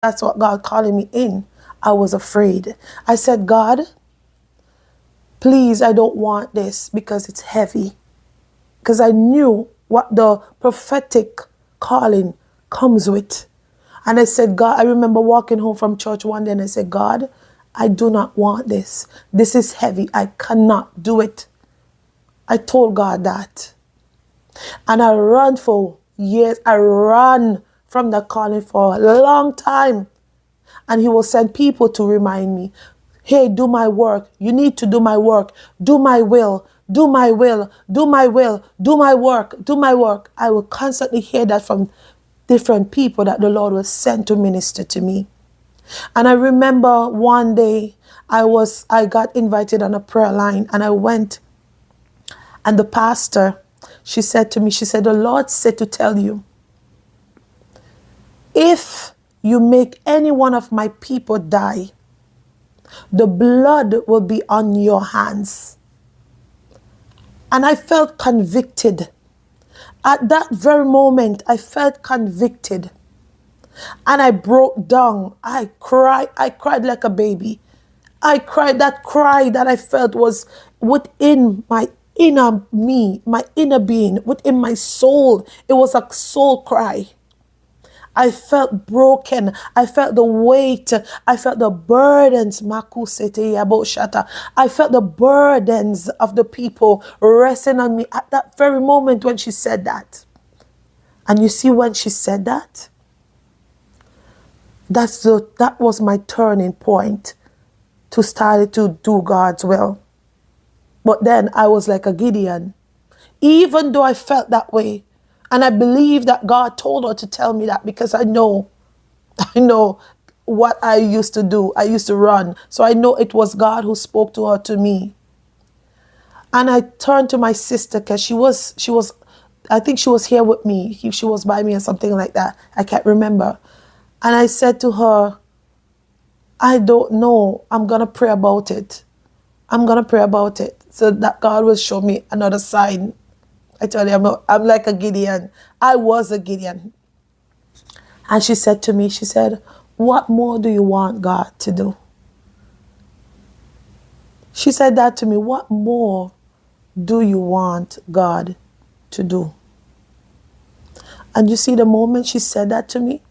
that's what God calling me in, I was afraid. I said, God, please, I don't want this because it's heavy. Because I knew what the prophetic calling comes with. And I said, God, I remember walking home from church one day and I said, God, I do not want this. This is heavy. I cannot do it. I told God that. And I ran for years. I ran from the calling for a long time. And he will send people to remind me, hey, do my work. You need to do my work. Do my will. Do my will. Do my will. Do my work. Do my work. I will constantly hear that from different people that the Lord will send to minister to me. And I remember one day I got invited on a prayer line and I went, and the pastor, she said to me, she said, the Lord said to tell you, if you make any one of my people die, the blood will be on your hands. And I felt convicted. At that very moment, I felt convicted. And I broke down. I cried like a baby. I cried. That cry that I felt was within my inner me, my inner being, within my soul. It was a soul cry. I felt broken. I felt the weight. I felt the burdens. I felt the burdens of the people resting on me at that very moment when she said that. And you see, when she said that, that was my turning point to start to do God's will. But then I was like a Gideon. Even though I felt that way, and I believe that God told her to tell me that, because I know what I used to do. I used to run. So I know it was God who spoke to her, to me. And I turned to my sister, because she was, I think she was here with me. She was by me or something like that. I can't remember. And I said to her, I don't know. I'm going to pray about it. I'm going to pray about it so that God will show me another sign. I tell you, I'm like a Gideon. I was a Gideon. And she said to me, she said, what more do you want God to do? She said that to me, what more do you want God to do? And you see, the moment she said that to me,